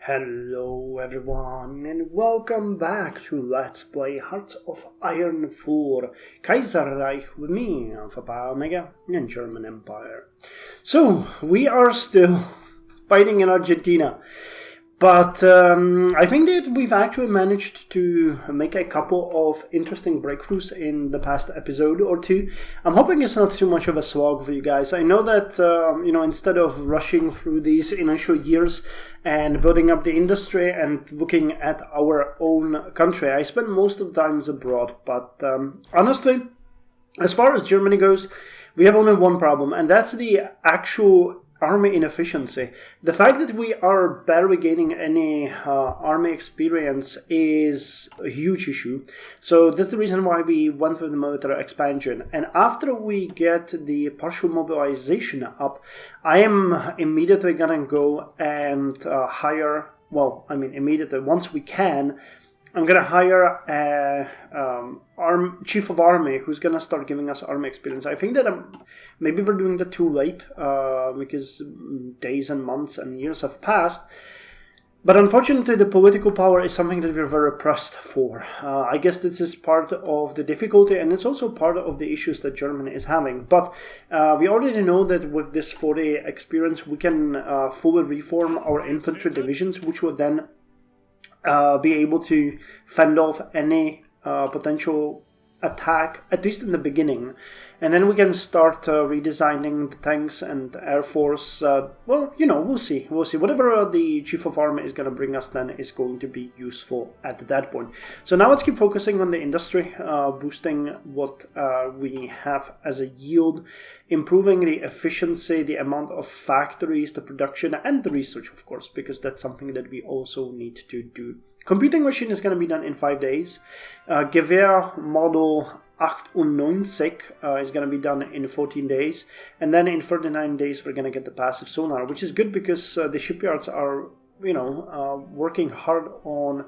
Hello everyone and welcome back to Let's Play Hearts of Iron 4 Kaiserreich with me, Alpha Pi Omega, and German Empire. So, we are still fighting in Argentina, but I think that we've actually managed to make a couple of interesting breakthroughs in the past episode or two. I'm hoping it's not too much of a slog for you guys. I know that, instead of rushing through these initial years and building up the industry and looking at our own country, I spend most of the times abroad. But honestly, as far as Germany goes, we have only one problem, and that's the actual army inefficiency. The fact that we are barely gaining any army experience is a huge issue. So that's the reason why we went with the military expansion. And after we get the partial mobilization up, I am immediately gonna go and hire, immediately, once we can, I'm gonna hire a chief of army who's gonna start giving us army experience. I think that maybe we're doing that too late because days and months and years have passed. But unfortunately, the political power is something that we're very pressed for. I guess this is part of the difficulty, and it's also part of the issues that Germany is having. But we already know that with this 40 experience, we can fully reform our infantry divisions, which will then be able to fend off any potential attack, at least in the beginning. And then we can start redesigning the tanks and air force. We'll see. Whatever the chief of army is going to bring us then is going to be useful at that point. So now let's keep focusing on the industry, boosting what we have as a yield, improving the efficiency, the amount of factories, the production, and the research, of course, because that's something that we also need to do. Computing machine is going to be done in 5 days. Gewehr model 98 is going to be done in 14 days. And then in 39 days, we're going to get the passive sonar, which is good because the shipyards are, working hard on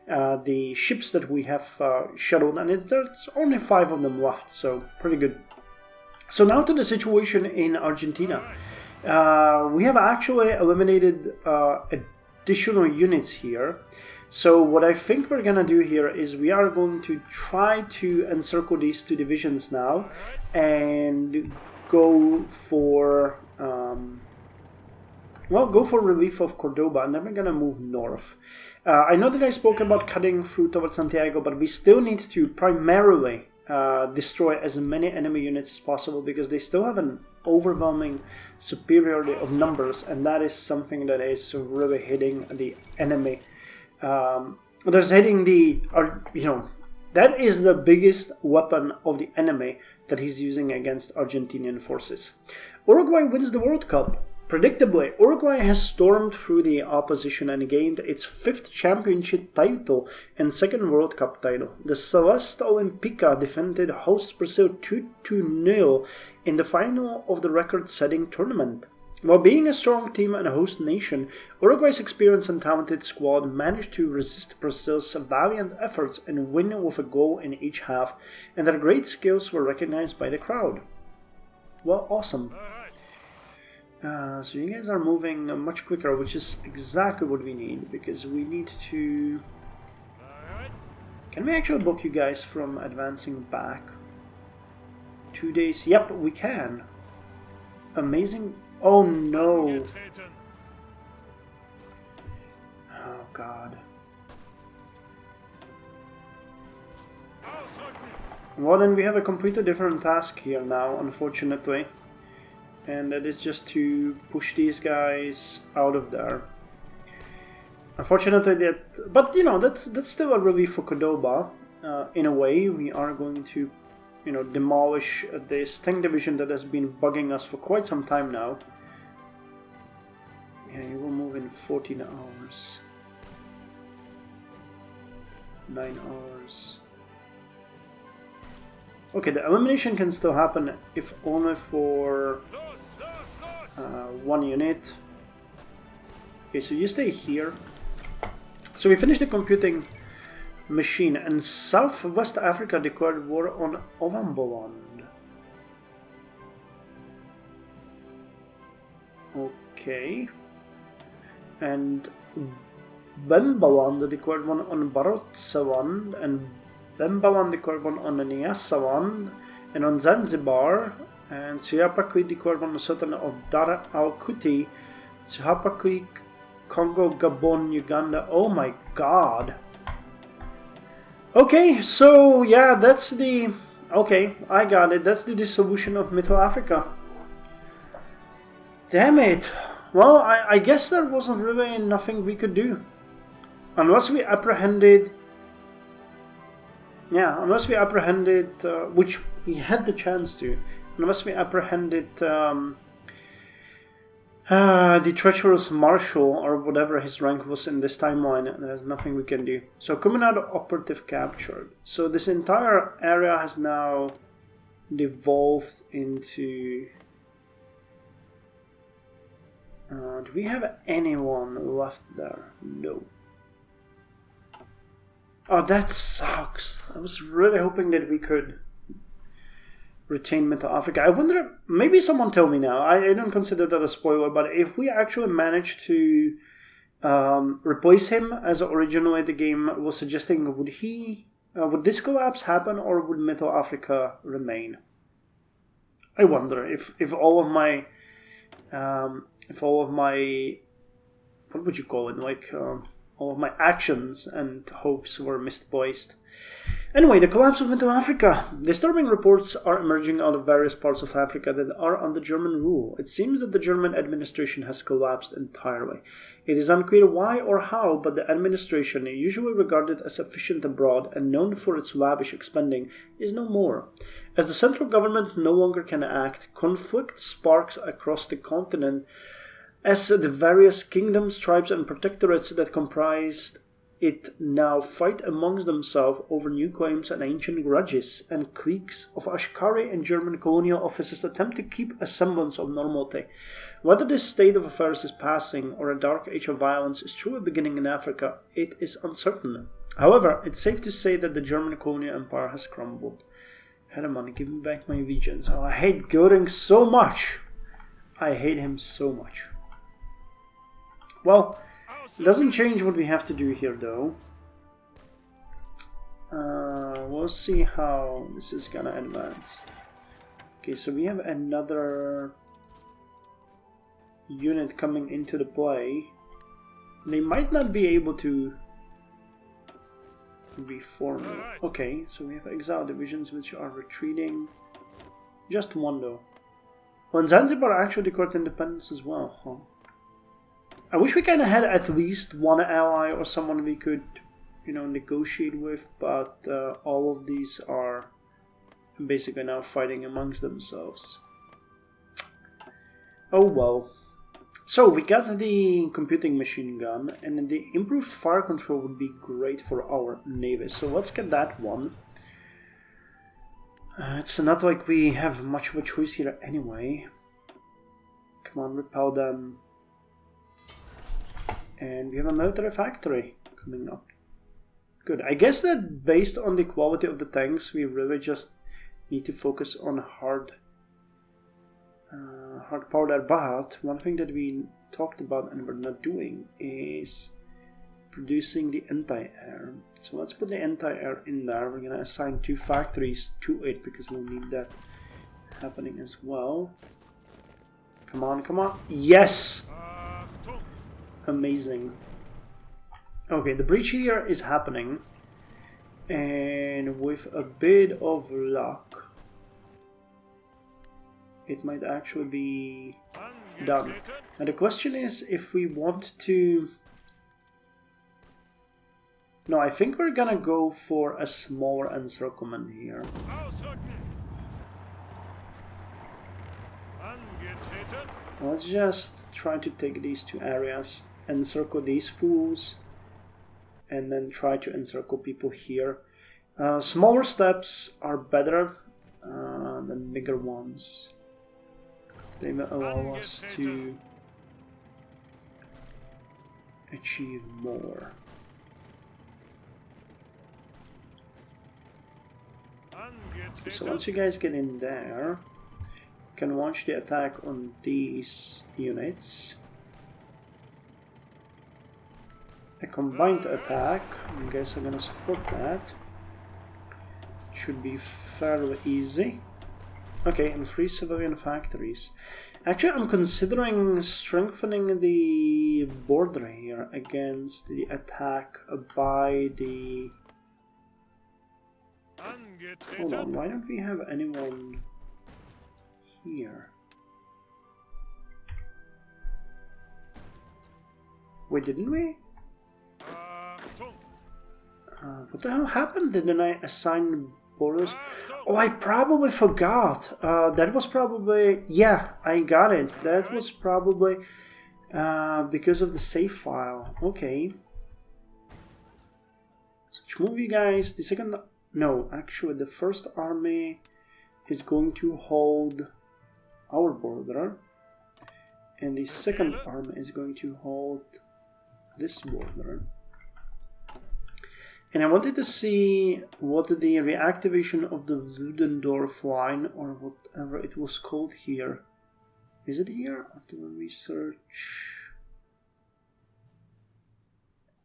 the ships that we have shuttled. And there's only 5 of them left, so pretty good. So now to the situation in Argentina. We have actually eliminated additional units here. So what I think we're gonna do here is we are going to try to encircle these 2 divisions now and go for relief of Cordoba, and then we're gonna move north. I know that I spoke about cutting through towards Santiago, but we still need to primarily destroy as many enemy units as possible because they still have an overwhelming superiority of numbers, and that is something that is really hitting the enemy. That is the biggest weapon of the enemy that he's using against Argentinian forces. Uruguay wins the World Cup. Predictably, Uruguay has stormed through the opposition and gained its 5th championship title and 2nd World Cup title. The Celeste Olímpica defended host Brazil 2-0 in the final of the record-setting tournament. While being a strong team and a host nation, Uruguay's experienced and talented squad managed to resist Brazil's valiant efforts and win with a goal in each half, and their great skills were recognized by the crowd. Well, awesome. So you guys are moving much quicker, which is exactly what we need, because we need to... Can we actually block you guys from advancing back? 2 days? Yep, we can. Amazing. Oh no! Oh god. Well, then we have a completely different task here now, unfortunately. And that is just to push these guys out of there. Unfortunately, that's still a relief for Cordoba. In a way, we are going to demolish this tank division that has been bugging us for quite some time now. Yeah, you will move in 14 hours. 9 hours. Okay, the elimination can still happen, if only for 1 unit. Okay, so you stay here. So we finished the computing machine, and Southwest Africa declared war on Ovamboland. Okay. And Bembawan declared one on Barotsawan, and Bembawan declared one on Nyasawan, and on Zanzibar, and Siapakui declared one on the Sultan of Dar al-Kuti, Siapakui, Congo, Gabon, Uganda. Oh my god. Okay, so yeah, that's the... Okay, I got it. That's the dissolution of Mittelafrika. Damn it. Well, I guess there wasn't really nothing we could do. Unless we apprehended... Yeah, unless we apprehended... which we had the chance to. Unless we apprehended... the treacherous marshal, or whatever his rank was in this timeline, there's nothing we can do. So, Comunado operative captured. So, this entire area has now devolved into... do we have anyone left there? No. Oh, that sucks. I was really hoping that we could retain Mittelafrika. I wonder, maybe someone tell me now, I don't consider that a spoiler, but if we actually manage to replace him as originally the game was suggesting, would this collapse happen, or would Mittelafrika remain? I wonder if all of my what would you call it, like all of my actions and hopes were misplaced. Anyway, the collapse of Mittelafrika. Disturbing reports are emerging out of various parts of Africa that are under German rule. It seems that the German administration has collapsed entirely. It is unclear why or how, but the administration, usually regarded as efficient abroad and known for its lavish spending, is no more. As the central government no longer can act, conflict sparks across the continent as the various kingdoms, tribes, and protectorates that comprised it now fight amongst themselves over new claims and ancient grudges, and cliques of Ashkari and German colonial officers attempt to keep a semblance of normality. Whether this state of affairs is passing or a dark age of violence is truly beginning in Africa, it is uncertain. However, it's safe to say that the German colonial empire has crumbled. Herman, give me back my regions. Oh, I hate Göring so much. I hate him so much. Well, it doesn't change what we have to do here, though. We'll see how this is gonna advance. Okay, so we have another unit coming into the play. They might not be able to reform it. Okay, so we have exile divisions which are retreating. Just one, though. Well, and Zanzibar actually declared independence as well, huh? I wish we kind of had at least one ally or someone we could, negotiate with, but all of these are basically now fighting amongst themselves. Oh well. So we got the computing machine gun, and the improved fire control would be great for our navies. So let's get that one. It's not like we have much of a choice here anyway. Come on, repel them. And we have a military factory coming up. Good. I guess that based on the quality of the tanks, we really just need to focus on hard powder. But one thing that we talked about and we're not doing is producing the anti-air. So let's put the anti-air in there. We're gonna assign 2 factories to it because we'll need that happening as well. Come on, come on. Yes! Amazing. Okay, the breach here is happening, and with a bit of luck, it might actually be done. And the question is if we want to... No, I think we're gonna go for a smaller encirclement here. Let's just try to take these 2 areas, encircle these fools, and then try to encircle people here. Smaller steps are better than bigger ones. They will allow us to achieve more. Okay, so once you guys get in there, you can launch the attack on these units. a combined attack. You guys are gonna support that. Should be fairly easy. Okay, and 3 civilian factories. Actually, I'm considering strengthening the border here against the attack by the... Hold on, why don't we have anyone here? Wait, didn't we? What the hell happened? Didn't I assign borders? Oh, I probably forgot. That was probably... Yeah, I got it. That was probably because of the save file. Okay. So move you guys. The second... No, actually, the first army is going to hold our border. And the second army is going to hold this border. And I wanted to see what the reactivation of the Ludendorff line, or whatever it was called here. Is it here? Artillery research.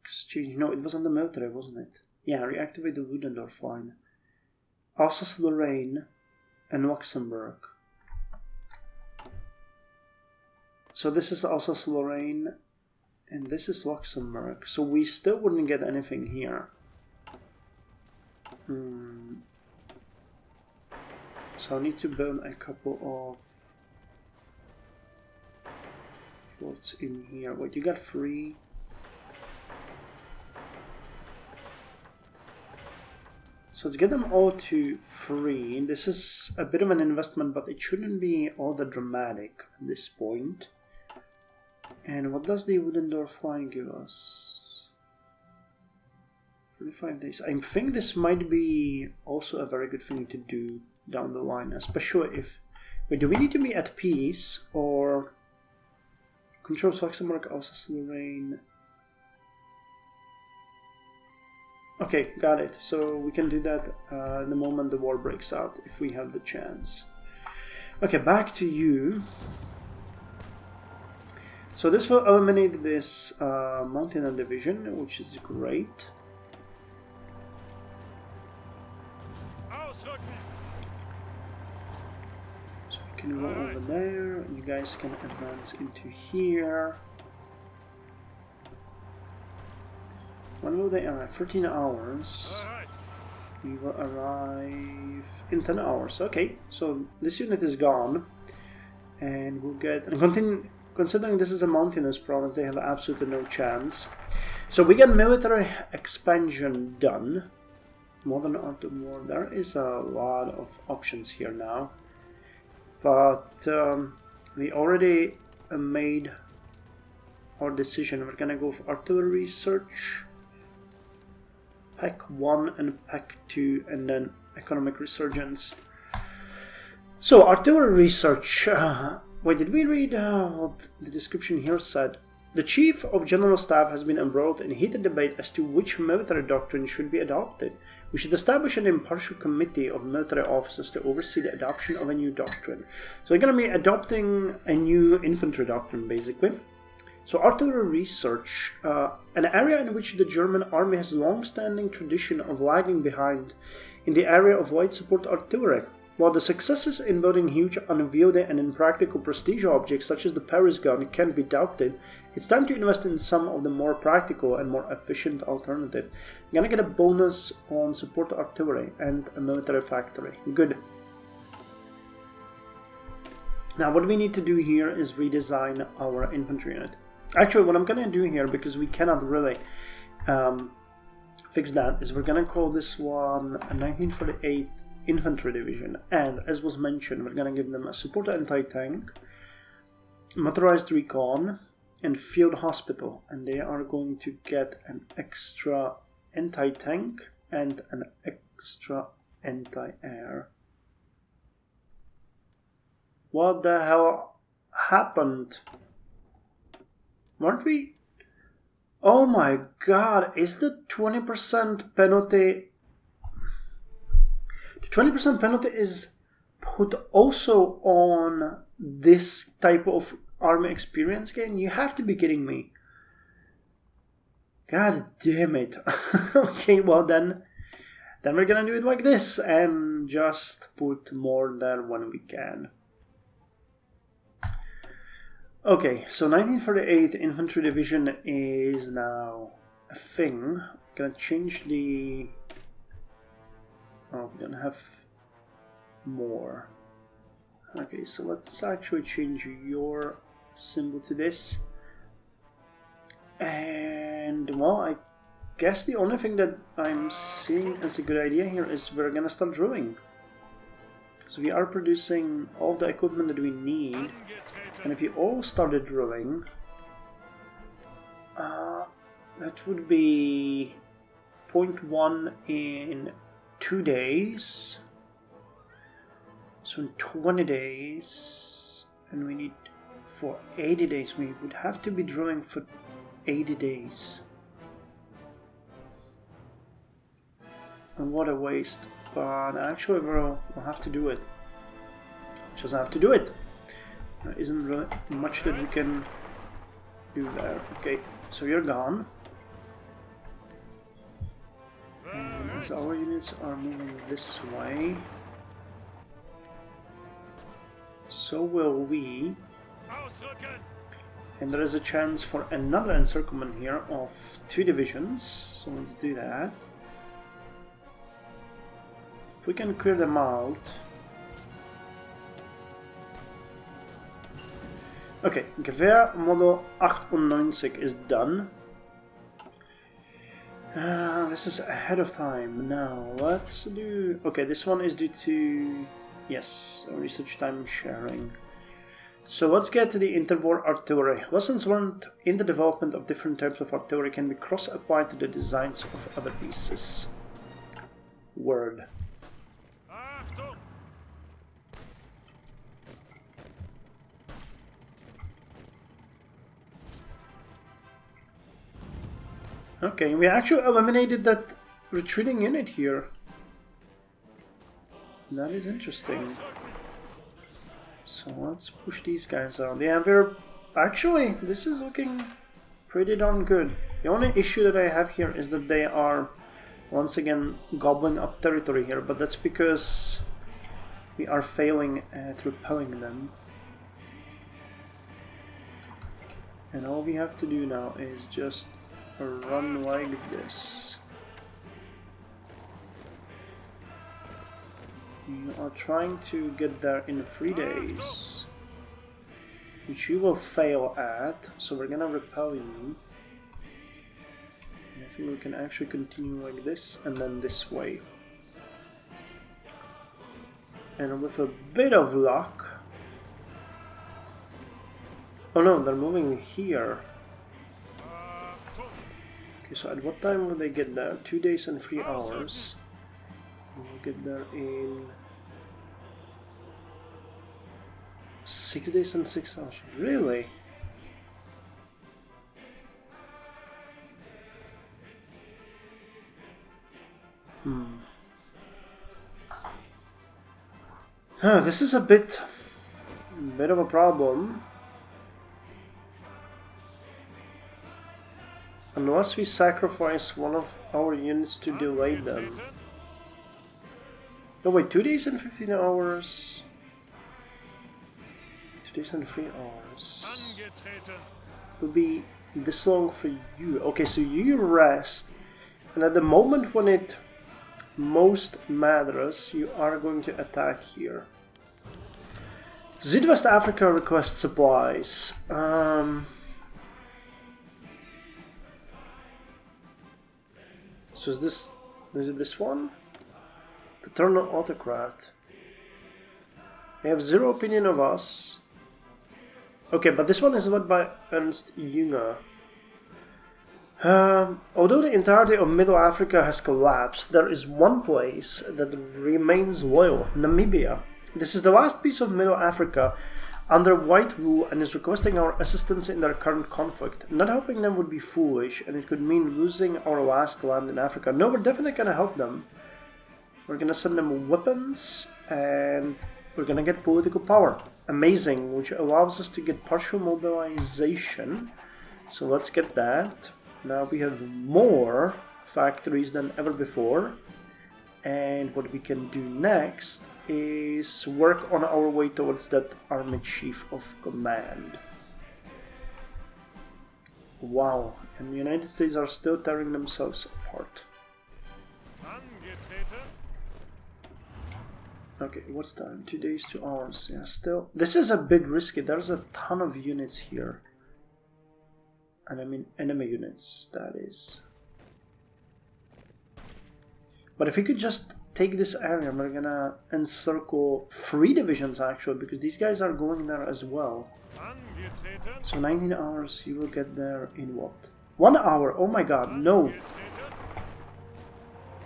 Exchange. No, it was on the military, wasn't it? Yeah, reactivate the Ludendorff line. Alsace-Lorraine and Luxembourg. So this is Alsace-Lorraine and this is Luxembourg. So we still wouldn't get anything here. So I need to build a couple of forts in here. Wait, you got 3? So let's get them all to 3. This is a bit of an investment, but it shouldn't be all that dramatic at this point. And what does the Ludendorff line give us? 35 days. I think this might be also a very good thing to do down the line, especially if... Wait, do we need to be at peace, or... Controls Luxembourg, Alsace-Lorraine... Okay, got it. So we can do that the moment the war breaks out, if we have the chance. Okay, back to you. So this will eliminate this Mountain division, which is great. So we can go over there, and you guys can advance into here. When will they arrive? 13 hours. We will arrive in 10 hours. Okay, so this unit is gone. And we'll get... And considering this is a mountainous province, they have absolutely no chance. So we get military expansion done. Modern art of war. There is a lot of options here now. But we already made our decision. We're gonna go for artillery research. Pack 1 and Pack 2, and then economic resurgence. So, artillery research. Wait, did we read what the description here said? The Chief of General Staff has been embroiled in heated debate as to which military doctrine should be adopted. We should establish an impartial committee of military officers to oversee the adoption of a new doctrine. So, we're going to be adopting a new infantry doctrine, basically. So artillery research, an area in which the German army has long-standing tradition of lagging behind in the area of wide support artillery. While the successes in building huge, unwieldy and impractical prestige objects such as the Paris gun can be doubted, it's time to invest in some of the more practical and more efficient alternative. I'm gonna get a bonus on support artillery and a military factory. Good. Now what we need to do here is redesign our infantry unit. Actually, what I'm going to do here, because we cannot really fix that, is we're going to call this one a 1948 Infantry Division. And as was mentioned, we're going to give them a support anti-tank, motorized recon, and field hospital. And they are going to get an extra anti-tank and an extra anti-air. What the hell happened? Weren't we? Oh my god, is the 20% penalty... The 20% penalty is put also on this type of army experience gain? You have to be kidding me. God damn it. Okay, well then we're gonna do it like this and just put more there when we can. Okay, so 1948 Infantry Division is now a thing. I'm gonna change the... Oh, we're gonna have more. Okay, so let's actually change your symbol to this. And, well, I guess the only thing that I'm seeing as a good idea here is we're gonna start drilling. So we are producing all the equipment that we need. And if you all started drilling, that would be 0.1 in 2 days. So in 20 days, and we need for 80 days, we would have to be drilling for 80 days. And what a waste, but actually we'll have to do it. Just have to do it. There isn't really much that we can do there. Okay, so you're gone. And as our units are moving this way, so will we. And there is a chance for another encirclement here of 2 divisions, so let's do that. If we can clear them out. Okay, Gewehr Model 98 is done. This is ahead of time. Now, let's do... Okay, this one is due to... Yes, research time sharing. So let's get to the interwar artillery. Lessons learned in the development of different types of artillery can be cross-applied to the designs of other pieces. Word. Okay, we actually eliminated that retreating unit here. That is interesting. So let's push these guys out. Yeah, we're... Actually, this is looking pretty darn good. The only issue that I have here is that they are once again gobbling up territory here, but that's because we are failing at repelling them. And all we have to do now is just run like this. You are trying to get there in 3 days, which you will fail at, so we're gonna repel you. And I think we can actually continue like this and then this way. And with a bit of luck... Oh no, they're moving here. Okay, so at what time will they get there? 2 days and 3 hours. We'll get there in 6 days and 6 hours. Really? This is a bit of a problem. Unless we sacrifice one of our units to delay them. No, wait, 2 days and 15 hours. 2 days and 3 hours. It will be this long for you. Okay, so you rest. And at the moment when it most matters, you are going to attack here. Südwest Africa requests supplies. So is it this one? Paternal autocrat. They have zero opinion of us. Okay, but this one is led by Ernst Jünger. Although the entirety of Middle Africa has collapsed, there is one place that remains loyal, Namibia. This is the last piece of Middle Africa under white rule and is requesting our assistance in their current conflict. Not helping them would be foolish, and it could mean losing our last land in Africa. No, we're definitely gonna help them. We're gonna send them weapons, and we're gonna get political power. Amazing, which allows us to get partial mobilization. So let's get that. Now we have more factories than ever before. And what we can do next is work on our way towards that Army Chief of Command. Wow, and the United States are still tearing themselves apart. Okay, what's time? 2 days, 2 hours. Yeah, still. This is a bit risky. There's a ton of units here. And I mean enemy units, that is. But if we could just take this area, we're gonna encircle 3 divisions actually, because these guys are going there as well. So 19 hours, you will get there in what? 1 hour? Oh my god, no!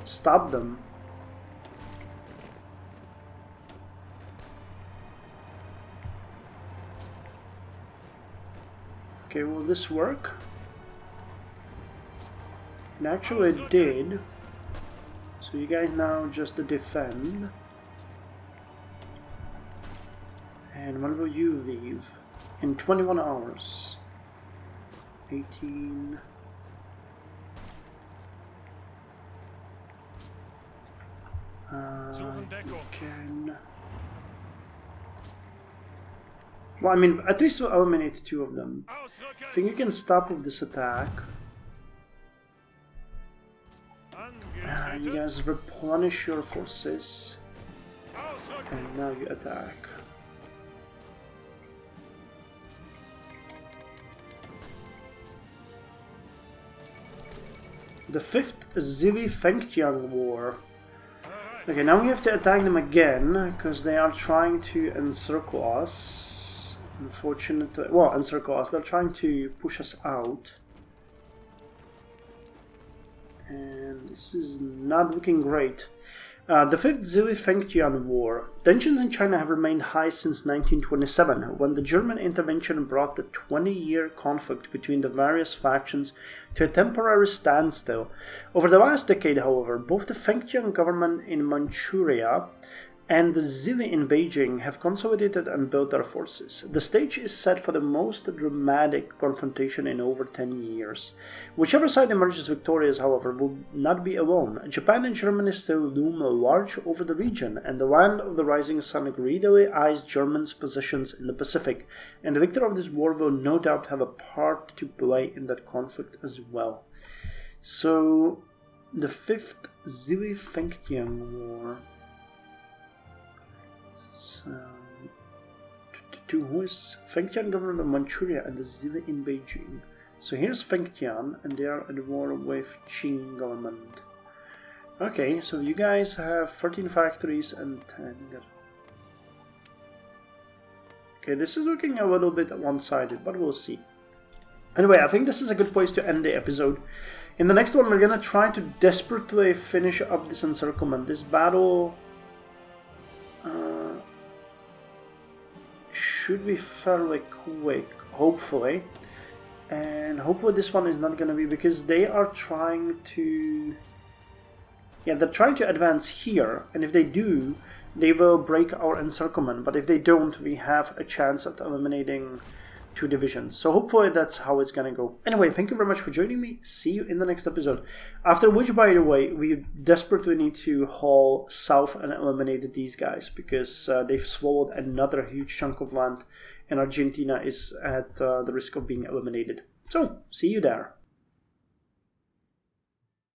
Stop them. Okay, will this work? And actually it did. So you guys now just defend. And when will you leave? In 21 hours. 18. You can. Well, I mean, at least we'll eliminate 2 of them. I think you can stop with this attack. You guys replenish your forces. And now you attack. The 5th Zili-Fengtian War. Okay, now we have to attack them again, because they are trying to encircle us. Unfortunately, well, encircle us. They're trying to push us out. And this is not looking great. The 5th Zili-Fengtian War. Tensions in China have remained high since 1927, when the German intervention brought the 20-year conflict between the various factions to a temporary standstill. Over the last decade, however, both the Fengtian government in Manchuria and the Zili in Beijing have consolidated and built their forces. The stage is set for the most dramatic confrontation in over 10 years. Whichever side emerges victorious, however, will not be alone. Japan and Germany still loom large over the region, and the land of the rising sun greedily eyes Germany's positions in the Pacific, and the victor of this war will no doubt have a part to play in that conflict as well. So, the 5th Zili-Fengtian War. So, to who is Fengtian government of Manchuria and the Zili in Beijing. So here's Fengtian, and they are at war with Qing government. Okay, so you guys have 13 factories and 10. Okay, this is looking a little bit one-sided, but we'll see. Anyway, I think this is a good place to end the episode. In the next one, we're gonna try to desperately finish up this encirclement. This battle should be fairly quick, hopefully. And hopefully this one is not gonna be, because they are trying to... Yeah, they're trying to advance here, and if they do, they will break our encirclement. But if they don't, we have a chance at eliminating 2 divisions. So hopefully that's how it's gonna go. Anyway, thank you very much for joining me. See you in the next episode. After which, by the way, we desperately need to haul south and eliminate these guys, because they've swallowed another huge chunk of land, and Argentina is at the risk of being eliminated. So, see you there.